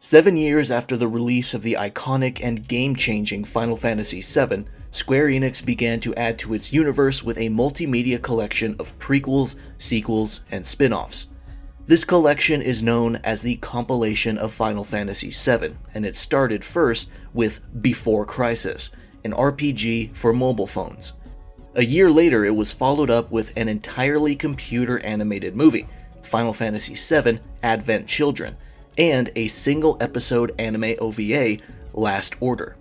7 years after the release of the iconic and game-changing Final Fantasy VII, Square Enix began to add to its universe with a multimedia collection of prequels, sequels, and spin-offs. This collection is known as the Compilation of Final Fantasy VII, and it started first with Before Crisis, an RPG for mobile phones. A year later, it was followed up with an entirely computer-animated movie, Final Fantasy VII Advent Children, and a single-episode anime OVA, Last Order.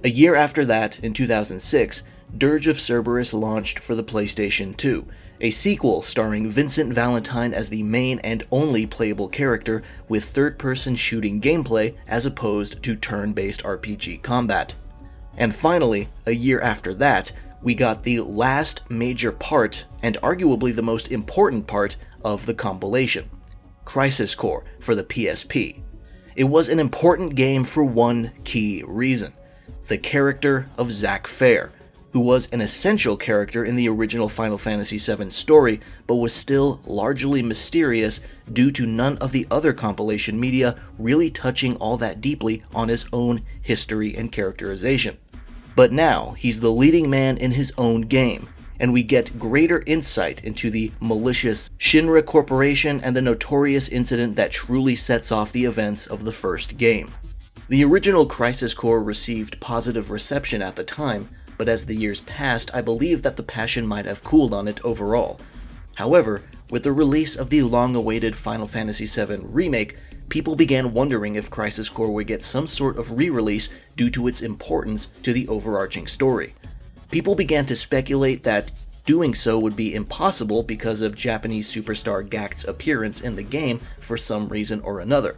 A year after that, in 2006, Dirge of Cerberus launched for the PlayStation 2, a sequel starring Vincent Valentine as the main and only playable character with third-person shooting gameplay as opposed to turn-based RPG combat. And finally, a year after that, we got the last major part, and arguably the most important part, of the compilation, Crisis Core for the PSP. It was an important game for one key reason: the character of Zack Fair, who was an essential character in the original Final Fantasy VII story, but was still largely mysterious due to none of the other compilation media really touching all that deeply on his own history and characterization. But now, he's the leading man in his own game, and we get greater insight into the malicious Shinra Corporation and the notorious incident that truly sets off the events of the first game. The original Crisis Core received positive reception at the time, but as the years passed, I believe that the passion might have cooled on it overall. However, with the release of the long-awaited Final Fantasy VII Remake, people began wondering if Crisis Core would get some sort of re-release due to its importance to the overarching story. People began to speculate that doing so would be impossible because of Japanese superstar Gackt's appearance in the game for some reason or another,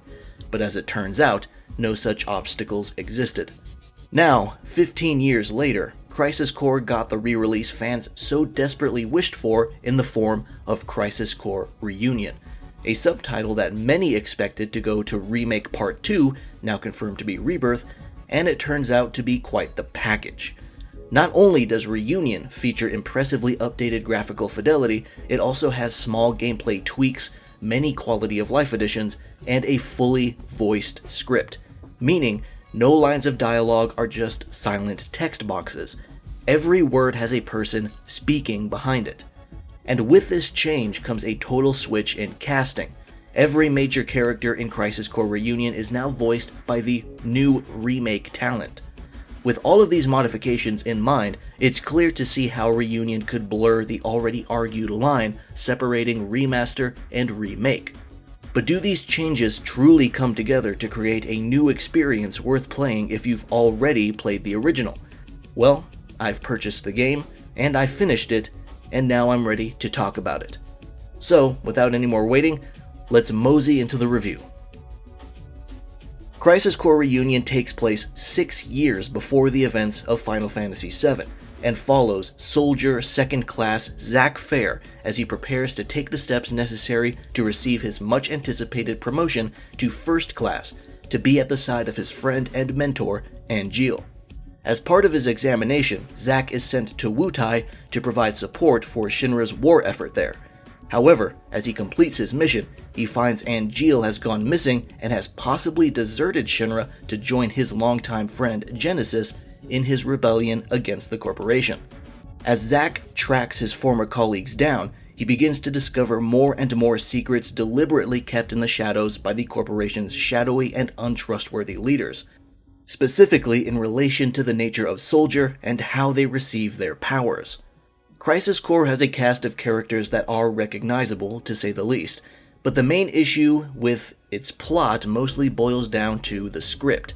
but as it turns out, no such obstacles existed. Now, 15 years later, Crisis Core got the re-release fans so desperately wished for in the form of Crisis Core Reunion, a subtitle that many expected to go to Remake Part 2, now confirmed to be Rebirth, and it turns out to be quite the package. Not only does Reunion feature impressively updated graphical fidelity, it also has small gameplay tweaks, many quality of life additions, and a fully voiced script, meaning no lines of dialogue are just silent text boxes. Every word has a person speaking behind it. And with this change comes a total switch in casting. Every major character in Crisis Core Reunion is now voiced by the new remake talent. With all of these modifications in mind, it's clear to see how Reunion could blur the already argued line separating remaster and remake. But do these changes truly come together to create a new experience worth playing if you've already played the original? Well, I've purchased the game, and I finished it, and now I'm ready to talk about it. So, without any more waiting, let's mosey into the review. Crisis Core Reunion takes place 6 years before the events of Final Fantasy VII, and follows Soldier Second Class Zack Fair as he prepares to take the steps necessary to receive his much-anticipated promotion to First Class, to be at the side of his friend and mentor, Angeal. As part of his examination, Zack is sent to Wutai to provide support for Shinra's war effort there. However, as he completes his mission, he finds Angeal has gone missing and has possibly deserted Shinra to join his longtime friend Genesis in his rebellion against the corporation. As Zack tracks his former colleagues down, he begins to discover more and more secrets deliberately kept in the shadows by the corporation's shadowy and untrustworthy leaders, specifically in relation to the nature of Soldier and how they receive their powers. Crisis Core has a cast of characters that are recognizable, to say the least, but the main issue with its plot mostly boils down to the script.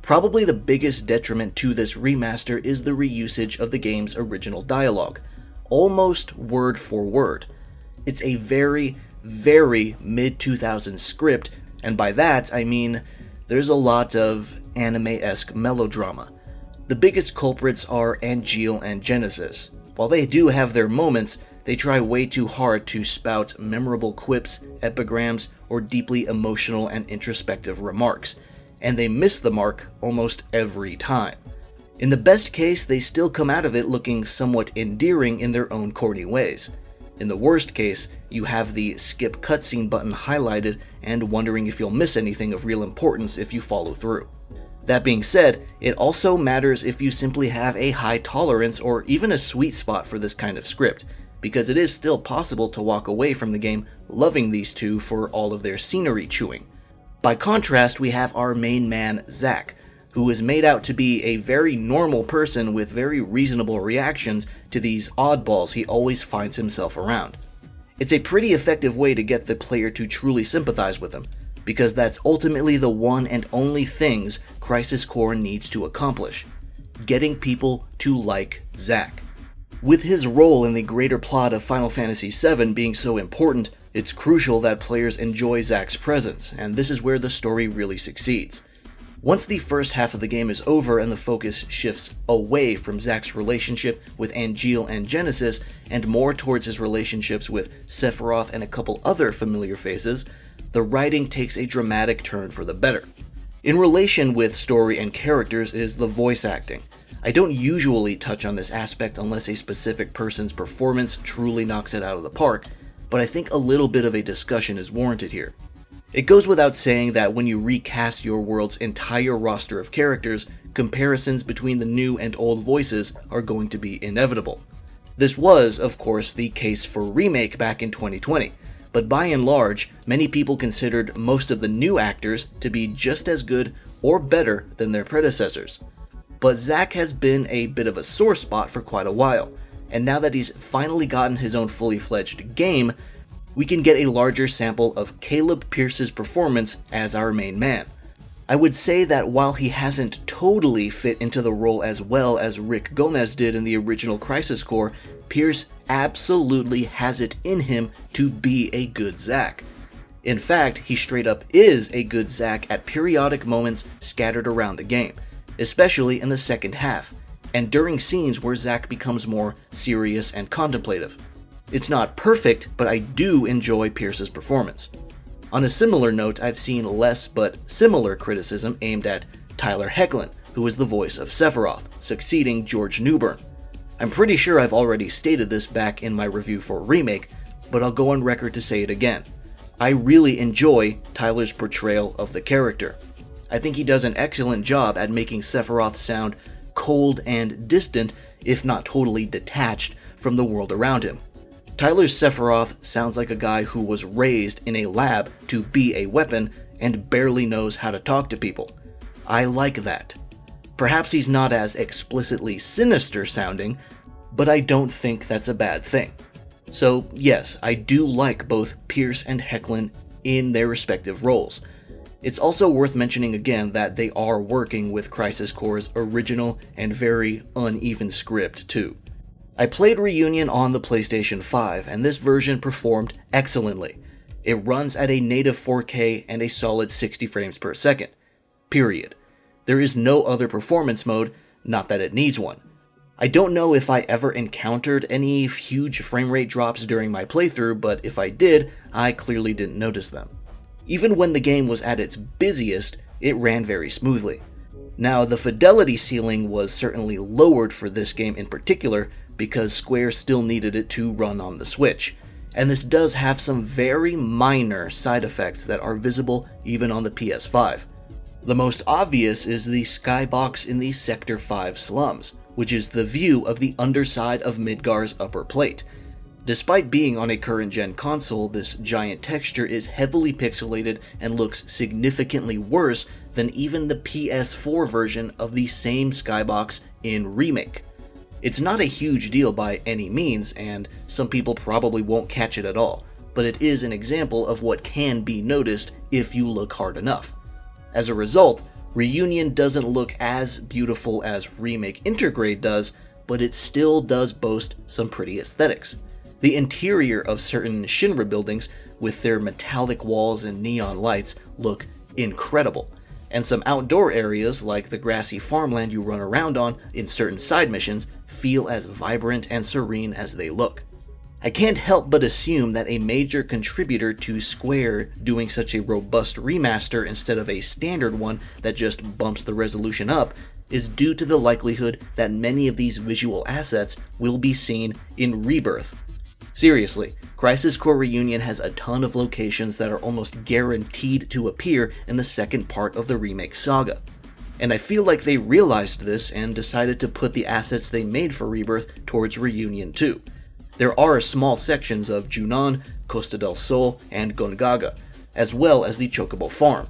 Probably the biggest detriment to this remaster is the reusage of the game's original dialogue, almost word for word. It's a very, very mid-2000s script, and by that I mean there's a lot of anime-esque melodrama. The biggest culprits are Angeal and Genesis. While they do have their moments, they try way too hard to spout memorable quips, epigrams, or deeply emotional and introspective remarks, and they miss the mark almost every time. In the best case, they still come out of it looking somewhat endearing in their own corny ways. In the worst case, you have the skip cutscene button highlighted and wondering if you'll miss anything of real importance if you follow through. That being said, it also matters if you simply have a high tolerance or even a sweet spot for this kind of script, because it is still possible to walk away from the game loving these two for all of their scenery chewing. By contrast, we have our main man, Zack, who is made out to be a very normal person with very reasonable reactions to these oddballs he always finds himself around. It's a pretty effective way to get the player to truly sympathize with him, because that's ultimately the one and only things Crisis Core needs to accomplish: getting people to like Zack. With his role in the greater plot of Final Fantasy VII being so important, it's crucial that players enjoy Zack's presence, and this is where the story really succeeds. Once the first half of the game is over and the focus shifts away from Zack's relationship with Angeal and Genesis and more towards his relationships with Sephiroth and a couple other familiar faces, the writing takes a dramatic turn for the better. In relation with story and characters is the voice acting. I don't usually touch on this aspect unless a specific person's performance truly knocks it out of the park, but I think a little bit of a discussion is warranted here. It goes without saying that when you recast your world's entire roster of characters, comparisons between the new and old voices are going to be inevitable. This was, of course, the case for Remake back in 2020, but by and large, many people considered most of the new actors to be just as good or better than their predecessors. But Zack has been a bit of a sore spot for quite a while, and now that he's finally gotten his own fully fledged game, we can get a larger sample of Caleb Pierce's performance as our main man. I would say that while he hasn't totally fit into the role as well as Rick Gomez did in the original Crisis Core, Pierce absolutely has it in him to be a good Zack. In fact, he straight up is a good Zack at periodic moments scattered around the game, especially in the second half, and during scenes where Zack becomes more serious and contemplative. It's not perfect, but I do enjoy Pierce's performance. On a similar note, I've seen less but similar criticism aimed at Tyler Hoechlin, who is the voice of Sephiroth, succeeding George Newbern. I'm pretty sure I've already stated this back in my review for Remake, but I'll go on record to say it again. I really enjoy Tyler's portrayal of the character. I think he does an excellent job at making Sephiroth sound cold and distant, if not totally detached from the world around him. Tyler's Sephiroth sounds like a guy who was raised in a lab to be a weapon and barely knows how to talk to people. I like that. Perhaps he's not as explicitly sinister sounding, but I don't think that's a bad thing. So yes, I do like both Pierce and Hoechlin in their respective roles. It's also worth mentioning again that they are working with Crisis Core's original and very uneven script too. I played Reunion on the PlayStation 5, and this version performed excellently. It runs at a native 4K and a solid 60 frames per second. Period. There is no other performance mode, not that it needs one. I don't know if I ever encountered any huge frame rate drops during my playthrough, but if I did, I clearly didn't notice them. Even when the game was at its busiest, it ran very smoothly. Now, the fidelity ceiling was certainly lowered for this game in particular, because Square still needed it to run on the Switch, and this does have some very minor side effects that are visible even on the PS5. The most obvious is the skybox in the Sector 5 slums, which is the view of the underside of Midgar's upper plate. Despite being on a current-gen console, this giant texture is heavily pixelated and looks significantly worse than even the PS4 version of the same skybox in Remake. It's not a huge deal by any means, and some people probably won't catch it at all, but it is an example of what can be noticed if you look hard enough. As a result, Reunion doesn't look as beautiful as Remake Intergrade does, but it still does boast some pretty aesthetics. The interior of certain Shinra buildings, with their metallic walls and neon lights, look incredible, and some outdoor areas like the grassy farmland you run around on in certain side missions feel as vibrant and serene as they look. I can't help but assume that a major contributor to Square doing such a robust remaster instead of a standard one that just bumps the resolution up is due to the likelihood that many of these visual assets will be seen in Rebirth. Seriously, Crisis Core Reunion has a ton of locations that are almost guaranteed to appear in the second part of the remake saga. And I feel like they realized this and decided to put the assets they made for Rebirth towards Reunion too. There are small sections of Junon, Costa del Sol, and Gongaga, as well as the Chocobo Farm.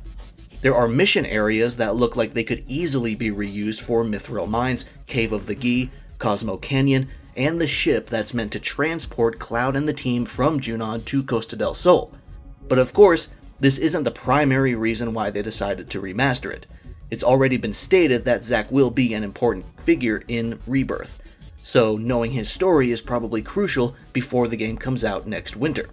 There are mission areas that look like they could easily be reused for Mithril Mines, Cave of the Gi, Cosmo Canyon, and the ship that's meant to transport Cloud and the team from Junon to Costa del Sol. But of course, this isn't the primary reason why they decided to remaster it. It's already been stated that Zack will be an important figure in Rebirth, so knowing his story is probably crucial before the game comes out next winter.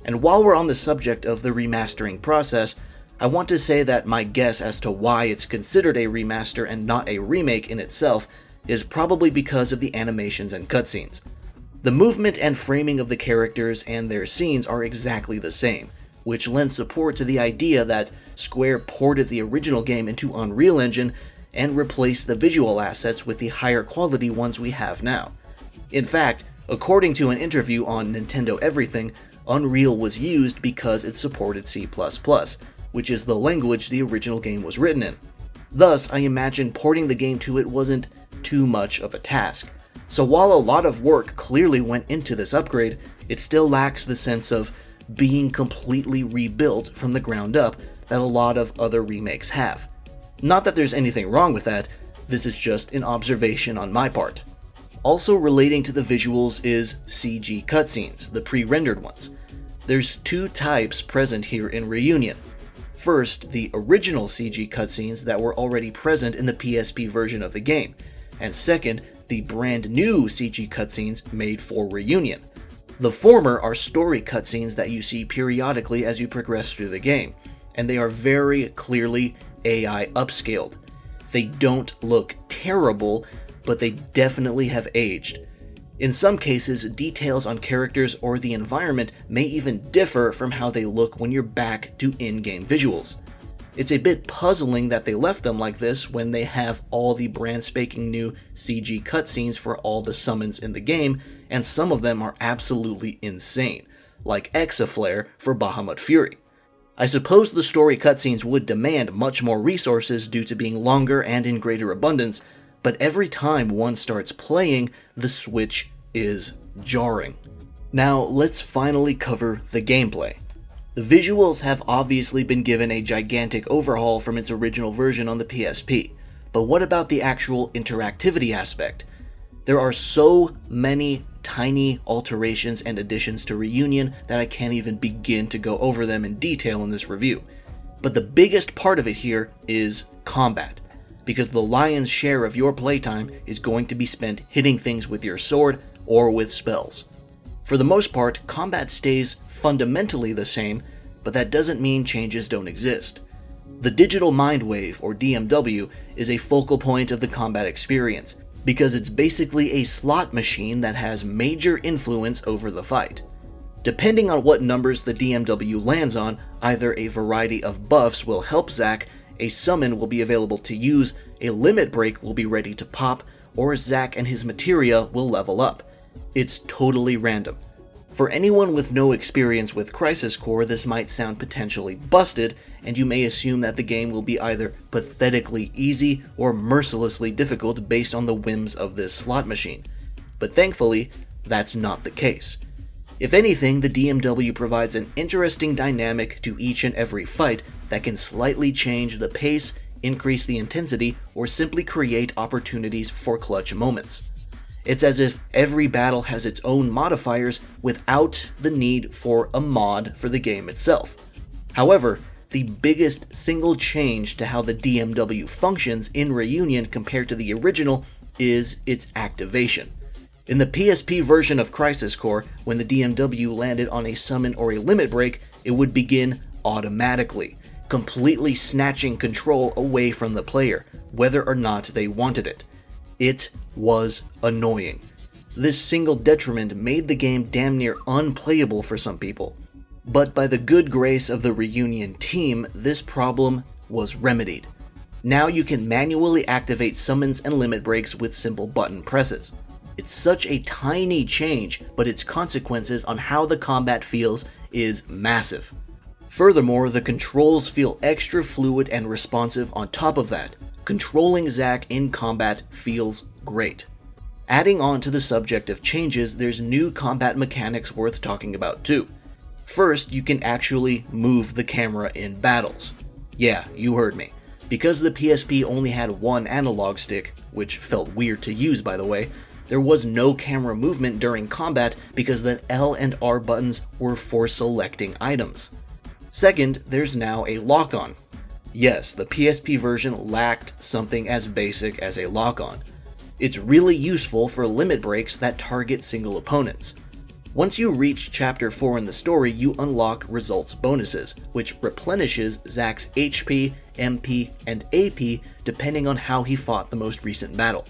And while we're on the subject of the remastering process, I want to say that my guess as to why it's considered a remaster and not a remake in itself is probably because of the animations and cutscenes. The movement and framing of the characters and their scenes are exactly the same, which lends support to the idea that Square ported the original game into Unreal Engine and replaced the visual assets with the higher quality ones we have now. In fact, according to an interview on Nintendo Everything, Unreal was used because it supported C++, which is the language the original game was written in. Thus, I imagine porting the game to it wasn't too much of a task. So while a lot of work clearly went into this upgrade, it still lacks the sense of being completely rebuilt from the ground up that a lot of other remakes have. Not that there's anything wrong with that, this is just an observation on my part. Also relating to the visuals is CG cutscenes, the pre-rendered ones. There's two types present here in Reunion. First, the original CG cutscenes that were already present in the PSP version of the game, and second, the brand new CG cutscenes made for Reunion. The former are story cutscenes that you see periodically as you progress through the game, and they are very clearly AI upscaled. They don't look terrible, but they definitely have aged. In some cases, details on characters or the environment may even differ from how they look when you're back to in-game visuals. It's a bit puzzling that they left them like this when they have all the brand spanking new CG cutscenes for all the summons in the game, and some of them are absolutely insane, like Exaflare for Bahamut Fury. I suppose the story cutscenes would demand much more resources due to being longer and in greater abundance, but every time one starts playing, the switch is jarring. Now, let's finally cover the gameplay. The visuals have obviously been given a gigantic overhaul from its original version on the PSP, but what about the actual interactivity aspect? There are so many tiny alterations and additions to Reunion that I can't even begin to go over them in detail in this review. But the biggest part of it here is combat, because the lion's share of your playtime is going to be spent hitting things with your sword or with spells. For the most part, combat stays fundamentally the same, but that doesn't mean changes don't exist. The Digital Mind Wave, or DMW, is a focal point of the combat experience, because it's basically a slot machine that has major influence over the fight. Depending on what numbers the DMW lands on, either a variety of buffs will help Zack, a summon will be available to use, a limit break will be ready to pop, or Zack and his materia will level up. It's totally random. For anyone with no experience with Crisis Core, this might sound potentially busted, and you may assume that the game will be either pathetically easy or mercilessly difficult based on the whims of this slot machine. But thankfully, that's not the case. If anything, the DMW provides an interesting dynamic to each and every fight that can slightly change the pace, increase the intensity, or simply create opportunities for clutch moments. It's as if every battle has its own modifiers without the need for a mod for the game itself. However, the biggest single change to how the DMW functions in Reunion compared to the original is its activation. In the PSP version of Crisis Core, when the DMW landed on a summon or a limit break, it would begin automatically, completely snatching control away from the player, whether or not they wanted it. It was annoying. This single detriment made the game damn near unplayable for some people. But by the good grace of the Reunion team, this problem was remedied. Now you can manually activate summons and limit breaks with simple button presses. It's such a tiny change, but its consequences on how the combat feels is massive. Furthermore, the controls feel extra fluid and responsive on top of that. Controlling Zack in combat feels great. Adding on to the subject of changes, there's new combat mechanics worth talking about too. First, you can actually move the camera in battles. Yeah, you heard me. Because the PSP only had one analog stick, which felt weird to use by the way, there was no camera movement during combat because the L and R buttons were for selecting items. Second, there's now a lock-on. Yes, the PSP version lacked something as basic as a lock-on. It's really useful for limit breaks that target single opponents. Once you reach Chapter 4 in the story, you unlock results bonuses, which replenishes Zack's HP, MP, and AP depending on how he fought the most recent battle.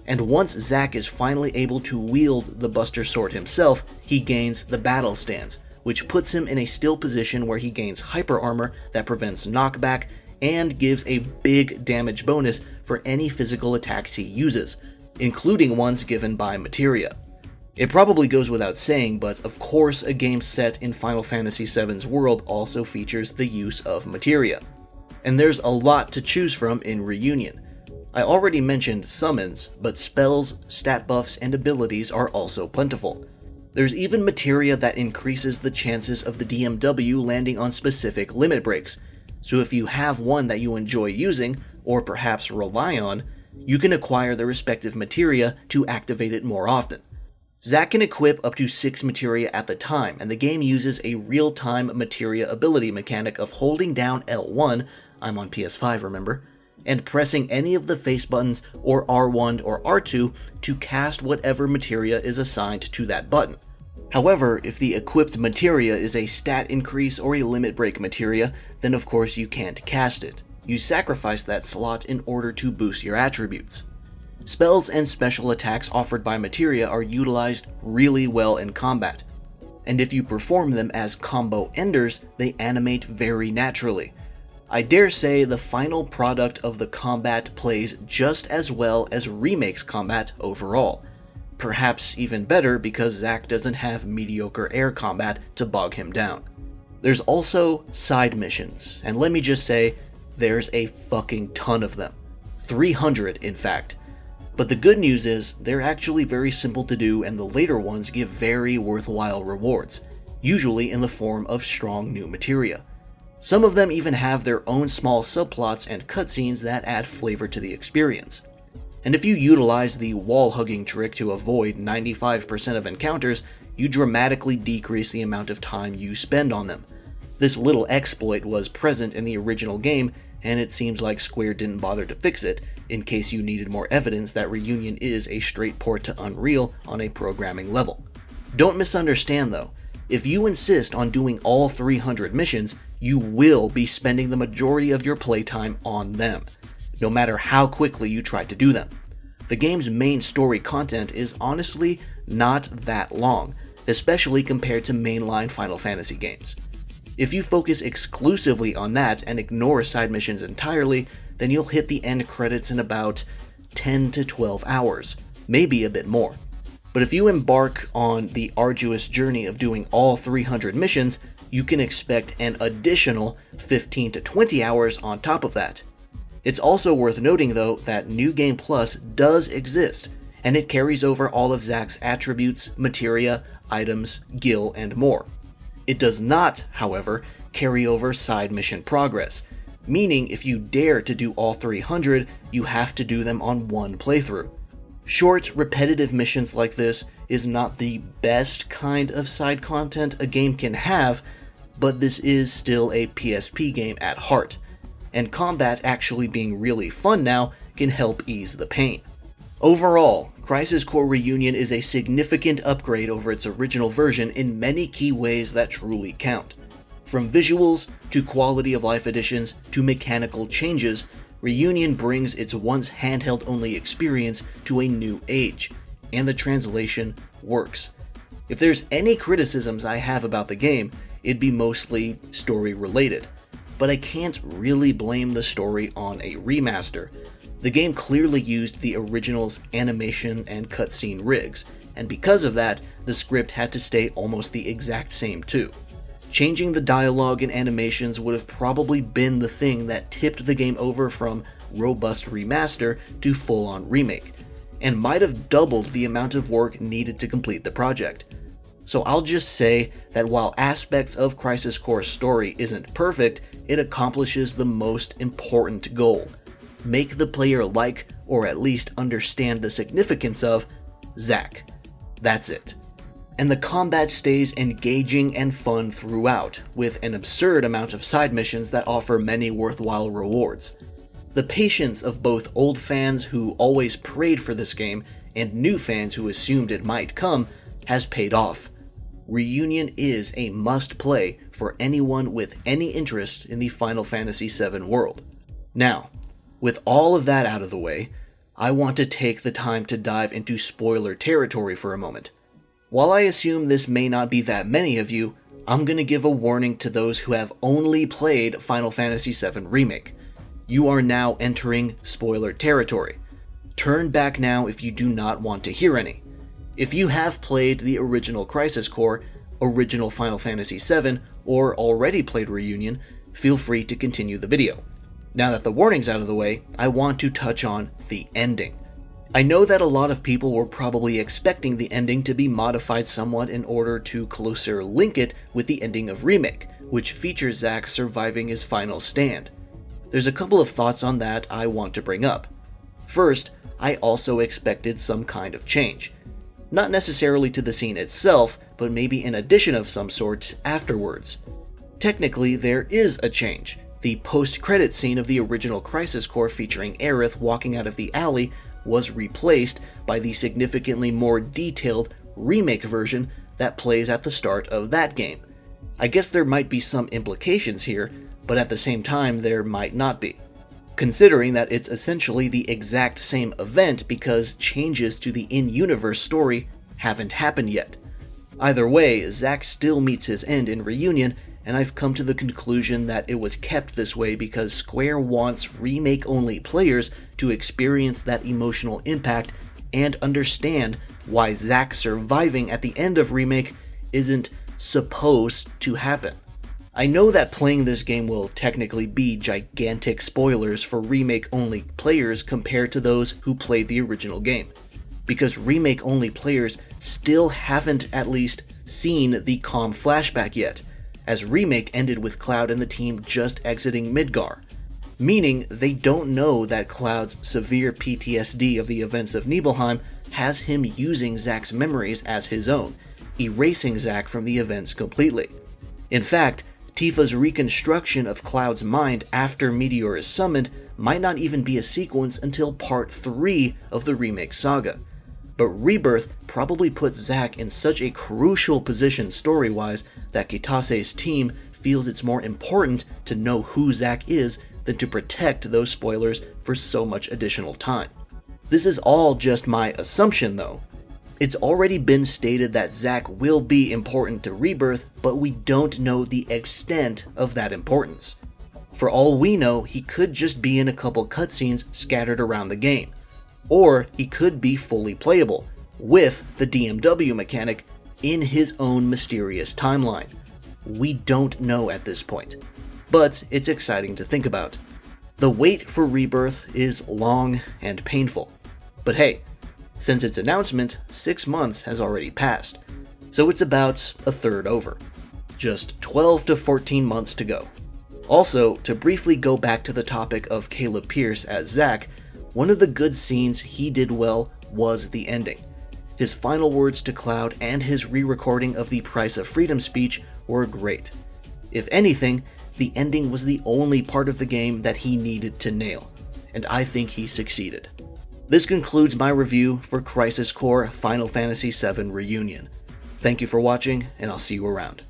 And once Zack is finally able to wield the Buster Sword himself, he gains the Battle Stance, which puts him in a still position where he gains hyper armor that prevents knockback and gives a big damage bonus for any physical attacks he uses, including ones given by materia. It probably goes without saying, but of course a game set in Final Fantasy VII's world also features the use of materia. And there's a lot to choose from in Reunion. I already mentioned summons, but spells, stat buffs, and abilities are also plentiful. There's even materia that increases the chances of the DMW landing on specific limit breaks, so if you have one that you enjoy using, or perhaps rely on, you can acquire the respective materia to activate it more often. Zack can equip up to 6 materia at the time, and the game uses a real-time materia ability mechanic of holding down L1, I'm on PS5 remember, and pressing any of the face buttons or R1 or R2 to cast whatever materia is assigned to that button. However, if the equipped materia is a stat increase or a limit break materia, then of course you can't cast it. You sacrifice that slot in order to boost your attributes. Spells and special attacks offered by materia are utilized really well in combat, and if you perform them as combo enders, they animate very naturally. I dare say the final product of the combat plays just as well as Remake's combat overall. Perhaps even better because Zack doesn't have mediocre air combat to bog him down. There's also side missions, and let me just say, there's a fucking ton of them. 300 in fact. But the good news is, they're actually very simple to do and the later ones give very worthwhile rewards, usually in the form of strong new materia. Some of them even have their own small subplots and cutscenes that add flavor to the experience. And if you utilize the wall-hugging trick to avoid 95% of encounters, you dramatically decrease the amount of time you spend on them. This little exploit was present in the original game, and it seems like Square didn't bother to fix it, in case you needed more evidence that Reunion is a straight port to Unreal on a programming level. Don't misunderstand though, if you insist on doing all 300 missions, you will be spending the majority of your playtime on them, no matter how quickly you try to do them. The game's main story content is honestly not that long, especially compared to mainline Final Fantasy games. If you focus exclusively on that and ignore side missions entirely, then you'll hit the end credits in about 10 to 12 hours, maybe a bit more. But if you embark on the arduous journey of doing all 300 missions, you can expect an additional 15 to 20 hours on top of that. It's also worth noting though that New Game Plus does exist, and it carries over all of Zack's attributes, materia, items, gil, and more. It does not, however, carry over side mission progress, meaning if you dare to do all 300, you have to do them on one playthrough. Short, repetitive missions like this is not the best kind of side content a game can have, but this is still a PSP game at heart, and combat actually being really fun now can help ease the pain. Overall, Crisis Core Reunion is a significant upgrade over its original version in many key ways that truly count. From visuals, to quality of life additions, to mechanical changes, Reunion brings its once handheld-only experience to a new age, and the translation works. If there's any criticisms I have about the game, it'd be mostly story-related, but I can't really blame the story on a remaster. The game clearly used the original's animation and cutscene rigs, and because of that, the script had to stay almost the exact same too. Changing the dialogue and animations would have probably been the thing that tipped the game over from robust remaster to full-on remake, and might have doubled the amount of work needed to complete the project. So I'll just say that while aspects of Crisis Core's story isn't perfect, it accomplishes the most important goal: make the player like, or at least understand the significance of, Zack. That's it. And the combat stays engaging and fun throughout, with an absurd amount of side missions that offer many worthwhile rewards. The patience of both old fans who always prayed for this game and new fans who assumed it might come has paid off. Reunion is a must-play for anyone with any interest in the Final Fantasy VII world. Now, with all of that out of the way, I want to take the time to dive into spoiler territory for a moment. While I assume this may not be that many of you, I'm gonna give a warning to those who have only played Final Fantasy VII Remake. You are now entering spoiler territory. Turn back now if you do not want to hear any. If you have played the original Crisis Core, original Final Fantasy VII, or already played Reunion, feel free to continue the video. Now that the warning's out of the way, I want to touch on the ending. I know that a lot of people were probably expecting the ending to be modified somewhat in order to closer link it with the ending of Remake, which features Zack surviving his final stand. There's a couple of thoughts on that I want to bring up. First, I also expected some kind of change. Not necessarily to the scene itself, but maybe an addition of some sort afterwards. Technically, there is a change. The post-credit scene of the original Crisis Core featuring Aerith walking out of the alley was replaced by the significantly more detailed remake version that plays at the start of that game. I guess there might be some implications here, but at the same time there might not be, considering that it's essentially the exact same event because changes to the in-universe story haven't happened yet. Either way, Zack still meets his end in Reunion, and I've come to the conclusion that it was kept this way because Square wants remake-only players to experience that emotional impact and understand why Zack surviving at the end of Remake isn't supposed to happen. I know that playing this game will technically be gigantic spoilers for remake-only players compared to those who played the original game, because remake-only players still haven't at least seen the calm flashback yet, as Remake ended with Cloud and the team just exiting Midgar, meaning they don't know that Cloud's severe PTSD of the events of Nibelheim has him using Zack's memories as his own, erasing Zack from the events completely. In fact, Tifa's reconstruction of Cloud's mind after Meteor is summoned might not even be a sequence until part 3 of the Remake saga. But Rebirth probably puts Zack in such a crucial position story-wise that Kitase's team feels it's more important to know who Zack is than to protect those spoilers for so much additional time. This is all just my assumption though. It's already been stated that Zack will be important to Rebirth, but we don't know the extent of that importance. For all we know, he could just be in a couple cutscenes scattered around the game. Or he could be fully playable, with the DMW mechanic in his own mysterious timeline. We don't know at this point, but it's exciting to think about. The wait for Rebirth is long and painful, but hey, since its announcement, 6 months has already passed, so it's about a third over. Just 12 to 14 months to go. Also, to briefly go back to the topic of Caleb Pierce as Zack, one of the good scenes he did well was the ending. His final words to Cloud and his re-recording of the Price of Freedom speech were great. If anything, the ending was the only part of the game that he needed to nail, and I think he succeeded. This concludes my review for Crisis Core Final Fantasy VII Reunion. Thank you for watching, and I'll see you around.